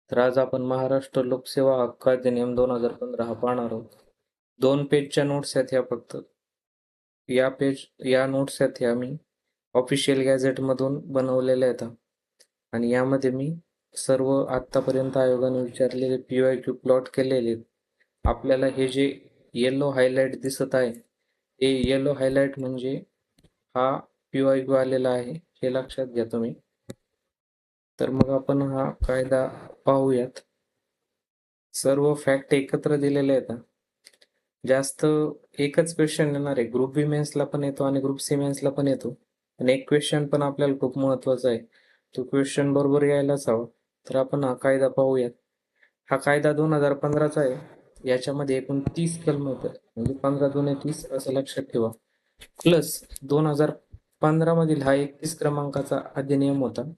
तर आज आपण महाराष्ट्र लोकसेवा हक्क अधिनियम 2015 हा पाहणार आहोत. 2 पेजच्या नोट्स आहेत ह्या फक्त. या नोट्स आहेत ह्या मी ऑफिशियल गॅझेटमधून बनवलेल्या आहेत आणि यामध्ये मी सर्व आत्तापर्यंत आयोगाने विचारलेले PYQ प्लॉट केलेले आहेत. आपल्याला हे जे येलो हायलाइट दिसत आहे, हे येलो हायलाइट म्हणजे हा PYQ आलेला आहे, हे लक्षात घ्या तुम्ही. तर मग आपण हा कायदा पाहूयात. सर्व फॅक्ट एकत्र दिलेले आहेत. जास्त एकच क्वेश्चन येणार आहे. ग्रुप बी मेन्सला पण येतो आणि ग्रुप सी मेन्सला पण येतो. आणि एक क्वेश्चन पण आपल्याला खूप महत्वाचा आहे. तो क्वेश्चन बरोबर यायलाच हवा. तर आपण हा कायदा पाहूयात. हा कायदा 2015चा आहे. याच्यामध्ये एकूण 30 कलम होतं. म्हणजे 15 दुने 30 असं लक्षात ठेवा. प्लस 2015 मधील हा 31 क्रमांकाचा अधिनियम होता.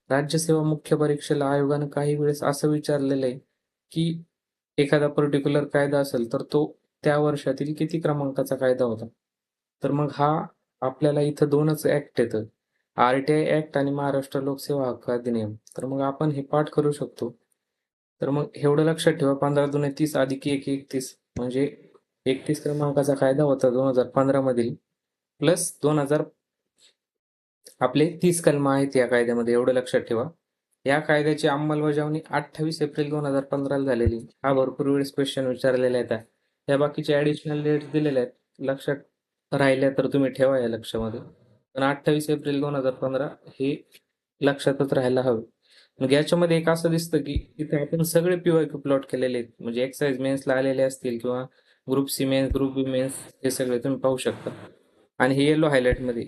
राज्यसेवा मुख्य परीक्षेला आयोगानं काही वेळेस असं विचारलेलं आहे की एखादा पर्टिक्युलर कायदा असेल तर तो त्या वर्षातील किती क्रमांकाचा कायदा होता. तर मग हा आपल्याला इथं 2च ऍक्ट येतं, RTI ऍक्ट आणि महाराष्ट्र लोकसेवा हक्क अधिनियम. तर मग आपण हे पाठ करू शकतो. तर मग एवढं लक्षात ठेवा, 15 दुने 30 अधिक 1 31 म्हणजे 31 क्रमांकाचा कायदा होता 2015 मधील, प्लस 2000 आपले 30 कलम आहेत या कायद्यामध्ये, एवढं लक्षात ठेवा. या कायद्याची अंमलबजावणी 28 एप्रिल 2015 ला झालेली. हा भरपूर वेळेस क्वेश्चन विचारलेला आहे. या बाकीचे ऍडिशनल डेट्स दिलेले आहेत, लक्षात राहिल्या तर तुम्ही ठेवा या लक्षामध्ये. पण 28 एप्रिल 2015 हे लक्षातच राहायला हवं. मग याच्यामध्ये एक असं दिसतं की इथे आपण सगळे PYQ प्लॉट केलेले आहेत. म्हणजे एक्साइज मेन्सला आलेले असतील किंवा ग्रुप सी मेन्स, ग्रुप बी मेन्स, हे सगळे तुम्ही पाहू शकता. आणि हे येलो हायलाइट मध्ये.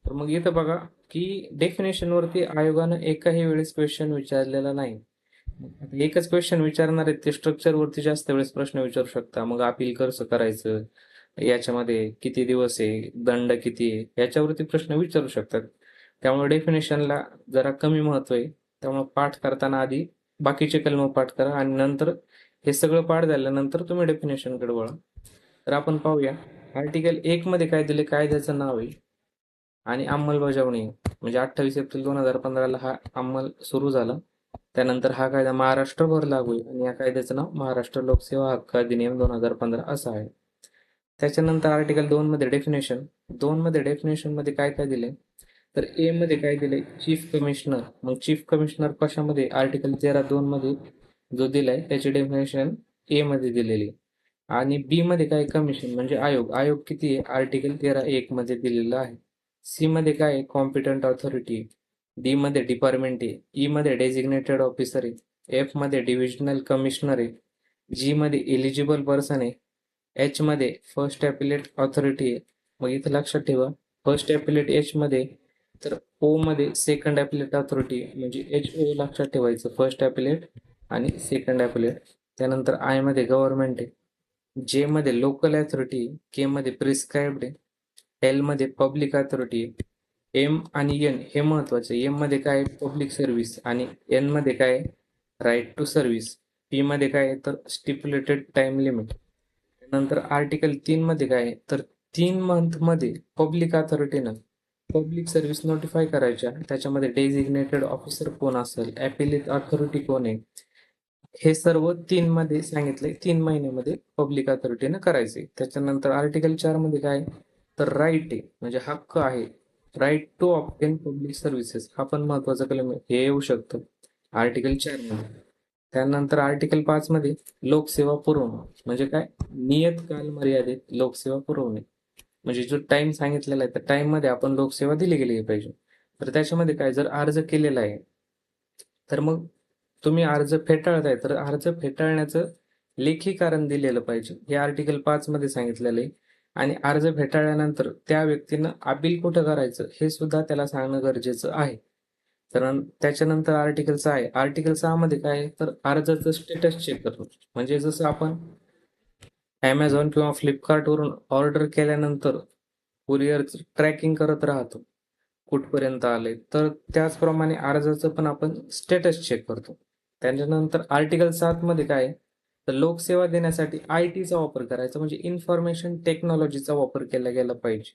तर मग इथं बघा की डेफिनेशन वरती आयोगानं एकाही वेळेस क्वेश्चन विचारलेला नाही. एकच क्वेश्चन विचारणार आहे ते स्ट्रक्चर वरती जास्त वेळेस प्रश्न विचारू शकता. मग अपील कसं करायचं, याच्यामध्ये किती दिवस आहे, दंड किती आहे, याच्यावरती प्रश्न विचारू शकतात. त्यामुळे डेफिनेशनला जरा कमी महत्व आहे. त्यामुळे पाठ करताना आधी बाकीचे कलम पाठ करा आणि नंतर हे सगळं पाठ झाल्यानंतर तुम्ही डेफिनेशनकडे वळा. तर आपण पाहूया. आर्टिकल 1 मध्ये काय दिले, कायद्याचं नाव आहे आणि अंमलबजावणी, म्हणजे 28 एप्रिल 2015 ला हा अंमल सुरू झाला. त्यानंतर हा कायदा महाराष्ट्रभर लागू आहे आणि या कायद्याचं नाव महाराष्ट्र लोकसेवा हक्क अधिनियम 2015 असं आहे. त्याच्यानंतर आर्टिकल 2 मध्ये डेफिनेशन. 2 मध्ये डेफिनेशन मध्ये काय काय दिले, तर ए मध्ये काय दिले, चीफ कमिशनर. मग चीफ कमिशनर कशामध्ये, आर्टिकल 13(2) मध्ये जो दिलाय त्याची डेफिनेशन ए मध्ये दिलेली. आणि बी मध्ये काय, कमिशन म्हणजे आयोग. आयोग किती आहे, आर्टिकल 13(1) मध्ये दिलेला आहे. सी मध्ये काय आहे, कॉम्पिटंट ऑथॉरिटी. डी मध्ये डिपार्टमेंट आहे. ई मध्ये डेजिग्नेटेड ऑफिसर आहे. एफ मध्ये डिव्हिजनल कमिशनर आहे. जी मध्ये एलिजिबल पर्सन आहे. एच मध्ये फर्स्ट ॲपिलेट ऑथॉरिटी आहे. मग इथं लक्षात ठेवा, फर्स्ट ॲपिलेट एच मध्ये, तर ओ मध्ये सेकंड ॲपिलेट ऑथॉरिटी म्हणजे HO लक्षात ठेवायचं, फर्स्ट ॲपिलेट आणि सेकंड ॲपिलेट. त्यानंतर आय मध्ये गव्हर्नमेंट आहे. जे मध्ये लोकल अथॉरिटी, के मध्ये प्रिस्क्राइब्ड आहे, एल मध्ये पब्लिक अथॉरिटी आहे. एम आणि एन हे महत्वाचे. एम मध्ये काय, पब्लिक सर्व्हिस आणि एन मध्ये काय, राईट टू सर्व्हिस. पी मध्ये काय तर स्टिप्युलेटेड टाइम लिमिट. नंतर आर्टिकल 3 मध्ये काय, तर 3 मंथ मध्ये पब्लिक अथॉरिटीनं पब्लिक सर्व्हिस नोटिफाय करायच्या. त्याच्यामध्ये डेझिग्नेटेड ऑफिसर कोण असेल, ॲपिलेट अथॉरिटी कोण आहे, हे सर्व 3 मध्ये सांगितले. 3 महिन्यामध्ये पब्लिक अथॉरिटीनं करायचे. त्याच्यानंतर आर्टिकल 4 मध्ये काय, तर राईट आहे म्हणजे हक्क आहे, right to obtain public services. हा पण महत्वाचा कलम आहे, हे येऊ शकतं आर्टिकल 4 मध्ये. त्यानंतर आर्टिकल 5 मध्ये लोकसेवा पुरवणं म्हणजे काय, नियत काल मर्यादित लोकसेवा पुरवणे. म्हणजे जो टाइम सांगितलेला आहे त्या टाइम मध्ये आपण लोकसेवा दिली गेली पाहिजे. तर त्याच्यामध्ये काय, जर अर्ज केलेला आहे तर मग तुम्ही अर्ज फेटाळताय तर अर्ज फेटाळण्याचं लेखी कारण दिलेलं पाहिजे, हे आर्टिकल 5 मध्ये सांगितलेलं आहे. आणि अर्ज फेटाळल्यानंतर त्या व्यक्तीनं अपील कुठं करायचं हे सुद्धा त्याला सांगणं गरजेचं आहे. तर त्याच्यानंतर आर्टिकल 6 आहे. आर्टिकल 6 मध्ये काय आहे, तर अर्जाचं स्टेटस चेक करतो. म्हणजे जसं आपण ॲमेझॉन किंवा फ्लिपकार्ट वरून ऑर्डर केल्यानंतर कुरिअरचं ट्रॅकिंग करत राहतो कुठपर्यंत आले, तर त्याचप्रमाणे अर्जाचं पण आपण स्टेटस चेक करतो. त्याच्यानंतर आर्टिकल 7 मध्ये काय, तर लोकसेवा देण्यासाठी IT चा वापर करायचा, म्हणजे इन्फॉर्मेशन टेक्नॉलॉजीचा वापर केला गेला पाहिजे.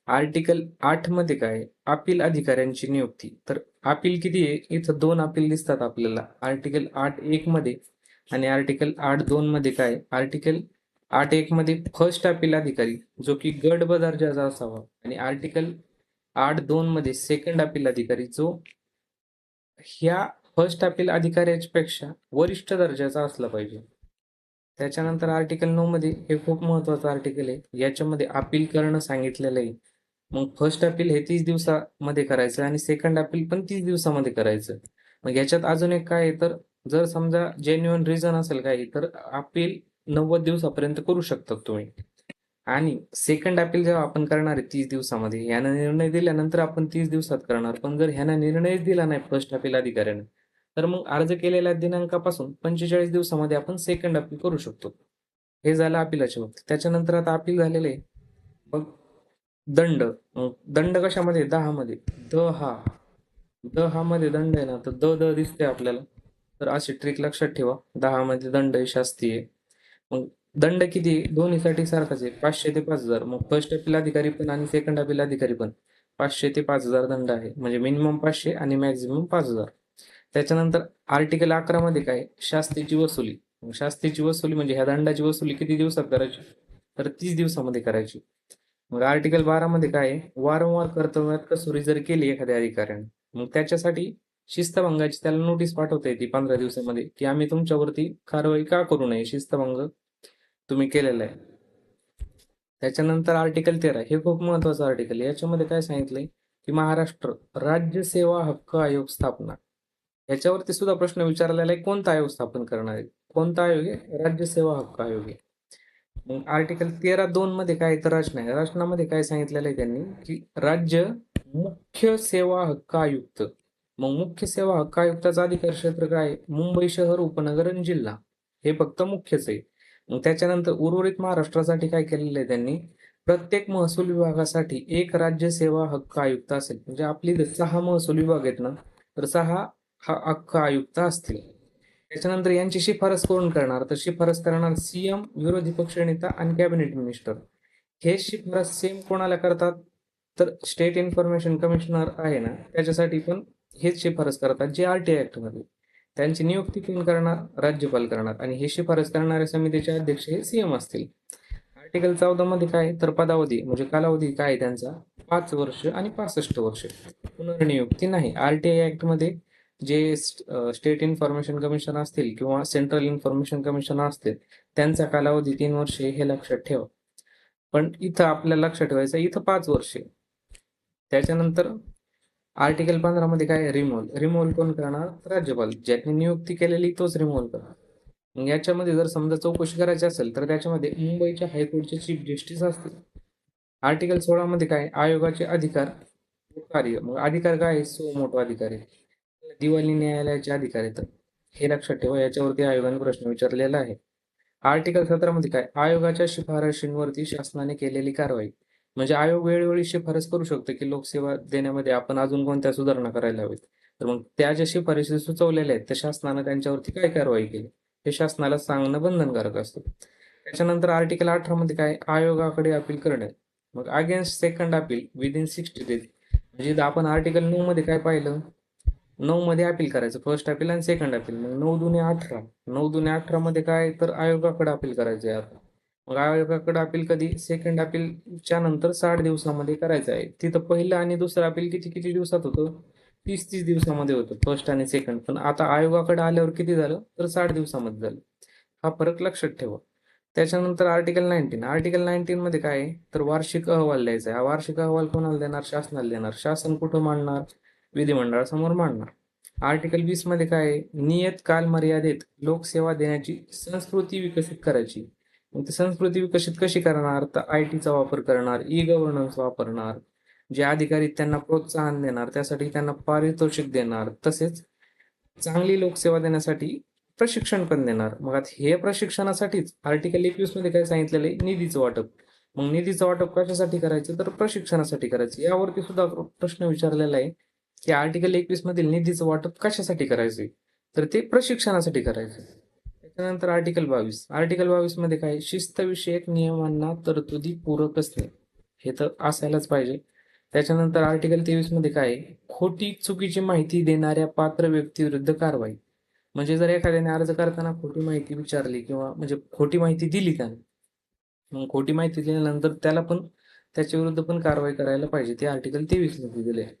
आर्टिकल 8 मध्ये काय आहे? अपील अधिकाऱ्यांची नियुक्ती. तर अपील किती आहे? इथं 2 अपील दिसतात आपल्याला. आर्टिकल 8.1 मध्ये आणि आर्टिकल 8.2 मध्ये काय आहे? आर्टिकल 8.1 मध्ये फर्स्ट अपील अधिकारी जो की गट ब दर्जाचा असावा आणि आर्टिकल 8.2 मध्ये सेकंड अपील अधिकारी जो ह्या फर्स्ट अपील अधिकाऱ्याच्या पेक्षा वरिष्ठ दर्जाचा असला पाहिजे. त्याच्यानंतर आर्टिकल 9 मध्ये हे खूप महत्वाचं आर्टिकल आहे. याच्यामध्ये अपील करणं सांगितलेलं आहे. मग फर्स्ट अपील हे 30 दिवसामध्ये करायचं आणि सेकंड अपील पण 30 दिवसामध्ये करायचं. मग याच्यात अजून एक काय आहे, तर जर समजा जेन्युइन रिझन असेल काही तर अपील 90 दिवसापर्यंत करू शकतात तुम्ही. आणि सेकंड अपील जेव्हा आपण करणार आहे 30 दिवसामध्ये, ह्यानं निर्णय दिल्यानंतर आपण 30 दिवसात करणार. पण जर ह्यानं निर्णयच दिला नाही फर्स्ट अपील अधिकाऱ्याने, तर मग अर्ज केलेल्या दिनांकापासून 45 दिवसामध्ये आपण सेकंड अपील करू शकतो. हे झालं अपीलाच्या बाबतीत. त्याच्यानंतर आता अपील झालेलं आहे. मग दंड. मग दंड कशामध्ये? 10 मध्ये. हा मध्ये दंड आहे ना, तर द दिसते आपल्याला. तर अशी ट्रिक लक्षात ठेवा. 10 मध्ये दंड आहे, शास्ती आहे. मग दंड किती आहे? दोन्हीसाठी सारखाच आहे, 500 ते 5000. मग फर्स्ट अपील अधिकारी पण आणि सेकंड अपील अधिकारी पण 500 ते 5000 दंड आहे. म्हणजे मिनिमम 500 आणि मॅक्झिमम 5000. त्याच्यानंतर आर्टिकल 11 मध्ये काय? शास्तीची वसुली. मग शास्तीची वसुली म्हणजे ह्या दंडाची वसुली किती दिवसात करायची? तर 30 दिवसामध्ये करायची. मग आर्टिकल 12 मध्ये काय आहे? वारंवार कर्तव्यात कसुरी जर केली एखाद्या अधिकाऱ्याने, मग त्याच्यासाठी शिस्तभंगाची त्याला नोटीस पाठवता येते 15 दिवसामध्ये, की आम्ही तुमच्यावरती कारवाई का करू नये, शिस्तभंग तुम्ही केलेला आहे. त्याच्यानंतर आर्टिकल 13 हे खूप महत्वाचं आर्टिकल. याच्यामध्ये काय सांगितलंय, की महाराष्ट्र राज्य सेवा हक्क आयोग स्थापना. याच्यावरती सुद्धा प्रश्न विचारलेला आहे, कोणता आयोग स्थापन करणार आहे? कोणता आयोग आहे? राज्य सेवा हक्क आयोग आहे. मग आर्टिकल 13.2 मध्ये काय तर रचना आहे. रचनामध्ये काय सांगितलेलं आहे त्यांनी, की राज्य मुख्य सेवा हक्क आयुक्त. मग मुख्य सेवा हक्क आयुक्ताचा अधिकार क्षेत्र काय आहे? मुंबई शहर, उपनगर आणि जिल्हा. हे फक्त मुख्यच आहे. मग त्याच्यानंतर उर्वरित महाराष्ट्रासाठी काय केलेलं आहे त्यांनी? प्रत्येक महसूल विभागासाठी एक राज्य सेवा हक्क आयुक्त असेल. म्हणजे आपली जर 6 महसूल विभाग आहेत ना, तर 6 हक्क आयुक्त असतील. त्याच्यानंतर यांची शिफारस कोण करणार? तर शिफारस करणार सीएम, विरोधी पक्षनेता आणि कॅबिनेट मिनिस्टर. हे शिफारस सेम कोणाला करतात? तर स्टेट इन्फॉर्मेशन कमिशनर आहे ना, त्याच्यासाठी पण हेच शिफारस करतात जे आरटीआय ऍक्ट मध्ये. त्यांची नियुक्ती कोण करणार? राज्यपाल करणार आणि हे शिफारस करणाऱ्या समितीचे अध्यक्ष हे सीएम असतील. आर्टिकल 14 मध्ये काय? तर पदावधी म्हणजे कालावधी काय आहे त्यांचा? 5 वर्ष आणि 65 वर्ष. पुनर्नियुक्ती नाही. आरटीआय ऍक्ट मध्ये जे स्टेट इन्फॉर्मेशन कमिशन असतील किंवा सेंट्रल इन्फॉर्मेशन कमिशन असतील, त्यांचा कालावधी 3 वर्षे हे लक्षात ठेवा. पण इथं आपल्याला लक्षात ठेवायचं, इथं 5 वर्षे. त्याच्यानंतर आर्टिकल 15 मध्ये काय? रिमूव्हल कोण करणार? राज्यपाल. ज्यांनी नियुक्ती केलेली तोच रिमूव्हल करणार. मग याच्यामध्ये जर समजा चौकशी करायची असेल तर त्याच्यामध्ये मुंबईच्या हायकोर्टचे चीफ जस्टिस असतील. आर्टिकल 16 मध्ये काय? आयोगाचे अधिकार व कार्य. मग अधिकार काय आहे? सो मोठा अधिकार आहे. दिवाणी न्यायालयाचे अधिकार आहेत. हे लक्षात ठेवा, याच्यावरती आयोगाने प्रश्न विचारलेला आहे. आर्टिकल 17 मध्ये काय? आयोगाच्या शिफारशींवरती शासनाने केलेली कारवाई. म्हणजे आयोग वेळोवेळी शिफारस करू शकतो की लोकसेवा देण्यामध्ये आपण अजून कोणत्या सुधारणा करायला हवेत. तर मग त्या ज्या शिफारशी सुचवलेल्या आहेत, त्या शासनानं त्यांच्यावरती काय कारवाई केली हे शासनाला सांगणं बंधनकारक असतं. त्याच्यानंतर आर्टिकल 18 मध्ये काय? आयोगाकडे अपील करणे. मग against second appeal within 60 days. म्हणजे आपण आर्टिकल 9 मध्ये काय पाहिलं? 9 मध्ये अपील करायचं, फर्स्ट अपील आणि सेकंड अपील. मग 9 दुने 18. 9 दुने 18 मध्ये काय? तर आयोगाकडे अपील करायचं आहे आता. मग आयोगाकडे अपील कधी? सेकंड अपीलच्या नंतर 60 दिवसामध्ये करायचं आहे. तिथं पहिलं आणि दुसरं अपील किती किती दिवसात होतं? 30 दिवसामध्ये होतं, फर्स्ट आणि सेकंड. पण आता आयोगाकडे आल्यावर किती झालं? तर 60 दिवसामध्ये झालं. हा फरक लक्षात ठेवा. त्याच्यानंतर आर्टिकल 19. आर्टिकल 19 मध्ये काय आहे? तर वार्षिक अहवाल द्यायचा आहे. हा वार्षिक अहवाल कोणाला देणार? शासनाला देणार. शासन कुठं मांडणार? विधिमंडळासमोर मांडणार. आर्टिकल 20 मध्ये काय आहे? नियत कालमर्यादेत लोकसेवा देण्याची संस्कृती विकसित करायची. मग ती संस्कृती विकसित कशी करणार? तर आयटीचा वापर करणार, ई गव्हर्नन्स वापरणार, जे अधिकारी त्यांना प्रोत्साहन देणार, त्यासाठी त्यांना पारितोषिक देणार, तसेच चांगली लोकसेवा देण्यासाठी प्रशिक्षण पण देणार. मग आता हे प्रशिक्षणासाठीच आर्टिकल 21 मध्ये काय सांगितलेलं आहे? निधीचं वाटप. मग निधीचं वाटप कशासाठी करायचं? तर प्रशिक्षणासाठी करायचं. यावरती सुद्धा प्रश्न विचारलेला आहे की आर्टिकल 21 मधील निधीचं वाटप कशासाठी करायचंय? तर ते प्रशिक्षणासाठी करायचं. त्याच्यानंतर आर्टिकल 22. आर्टिकल 22 मध्ये काय? शिस्तविषयक नियमांना तरतुदी पूरक असणे. हे तर असायलाच पाहिजे. त्याच्यानंतर आर्टिकल 23 मध्ये काय आहे? खोटी चुकीची माहिती देणाऱ्या पात्र व्यक्तीविरुद्ध कारवाई. म्हणजे जर एखाद्याने अर्ज करताना खोटी माहिती विचारली किंवा म्हणजे खोटी माहिती दिली त्याने, मग खोटी माहिती दिल्यानंतर त्याला पण त्याच्या विरुद्ध पण कारवाई करायला पाहिजे. ते आर्टिकल 23 मध्ये दिले आहे.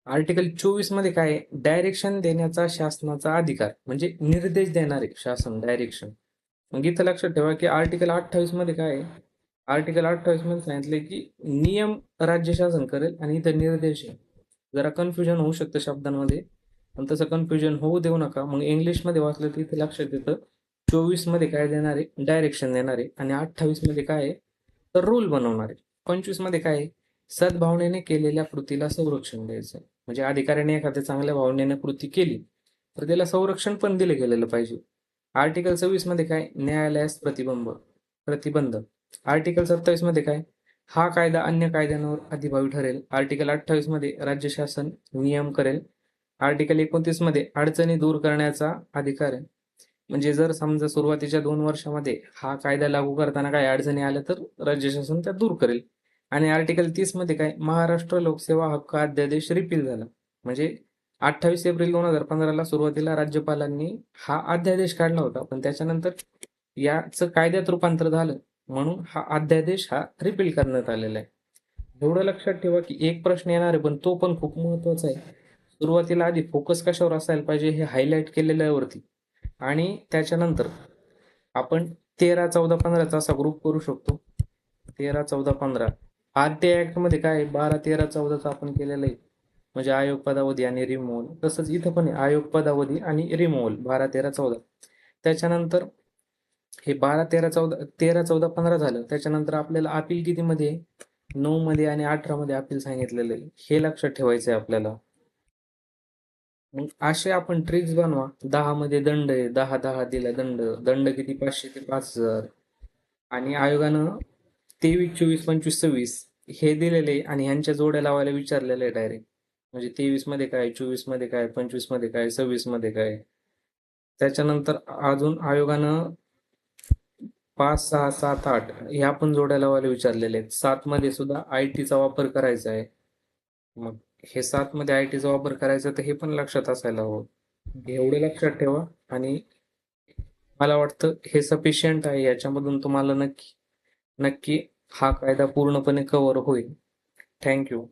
आर्टिकल 24 मध्ये काय आहे? डायरेक्शन देण्याचा शासनाचा अधिकार, म्हणजे निर्देश देणारे शासन, डायरेक्शन. मग इथं लक्षात ठेवा की आर्टिकल 28 मध्ये काय आहे? आर्टिकल 28 मध्ये सांगितले की नियम राज्य शासन करेल आणि इथं निर्देश आहे. जरा कन्फ्युजन होऊ शकतं शब्दांमध्ये, पण तसं कन्फ्युजन होऊ देऊ नका. मग इंग्लिशमध्ये वाचलं तर इथे लक्षात येतं 24 मध्ये काय देणार आहे? डायरेक्शन देणार आहे. आणि 28 मध्ये काय आहे? तर रूल बनवणार आहे. 25 मध्ये काय आहे? सद्भावनेने केलेल्या कृतीला संरक्षण द्यायचं. म्हणजे अधिकाऱ्याने एखाद्या चांगल्या भावनेने कृती केली तर त्याला संरक्षण पण दिलं गेलेलं पाहिजे. आर्टिकल 26 मध्ये काय? न्यायालयास प्रतिबंध. आर्टिकल 27 मध्ये काय? हा कायदा अन्य कायद्यांवर अधिभावी ठरेल. आर्टिकल 28 मध्ये राज्य शासन नियम करेल. आर्टिकल 29 मध्ये अडचणी दूर करण्याचा अधिकार आहे. म्हणजे जर समजा सुरुवातीच्या 2 वर्षामध्ये हा कायदा लागू करताना काही अडचणी आल्या तर राज्य शासन त्या दूर करेल. आणि आर्टिकल 30 मध्ये काय? महाराष्ट्र लोकसेवा हक्क अध्यादेश रिपील झाला. म्हणजे 28 एप्रिल 2015 ला सुरुवातीला राज्यपालांनी हा अध्यादेश काढला होता, पण त्याच्यानंतर याचं कायद्यात रूपांतर झालं म्हणून हा अध्यादेश हा रिपील करण्यात आलेला आहे. एवढं लक्षात ठेवा की एक प्रश्न येणार आहे, पण तो पण खूप महत्वाचा आहे. सुरुवातीला आधी फोकस कशावर असायला पाहिजे हे हायलाईट केलेलं आहे वरती, आणि त्याच्यानंतर आपण 13, 14, 15चा असा ग्रुप करू शकतो. 13, 14, 15 आरटीआय ऍक्ट मध्ये काय आहे? 12, 13, 14चा आपण केलेलं आहे. म्हणजे आयोग पदावधी आणि रिमूव्हल. तसंच इथं पण आहे आयोग पदावधी आणि रिमूव्हल 12, 13, 14. त्याच्यानंतर हे 12, 13, 14, 13, 14, 15 झालं. त्याच्यानंतर आपल्याला अपील किती मध्ये? 9 मध्ये आणि 18 मध्ये अपील सांगितलेलं आहे. हे लक्षात ठेवायचं आहे आपल्याला. मग असे आपण ट्रिक्स बनवा. 10 मध्ये दंड आहे, 10, 10 दिला दंड. दंड किती? 500 ते 5,000. आणि आयोगानं 23, 24, 25, 26 हे दिलेले आहे आणि ह्यांच्या जोड्या लावायला विचारलेलं आहे डायरेक्ट. म्हणजे 23 मध्ये काय, 24 मध्ये काय, 25 मध्ये काय, 26 मध्ये काय. त्याच्यानंतर अजून आयोगानं 5, 6, 7, 8 ह्या पण जोड्या लावायला विचारलेले आहेत. 7 मध्ये सुद्धा आयटीचा वापर करायचा आहे. मग हे 7 मध्ये आयटीचा वापर करायचा तर हे पण लक्षात असायला हवं. एवढं लक्षात ठेवा. आणि मला वाटतं हे सफिशियंट आहे. याच्यामधून तुम्हाला नक्की नक्की हा कायदा पूर्णपणे कव्हर होईल. थँक्यू.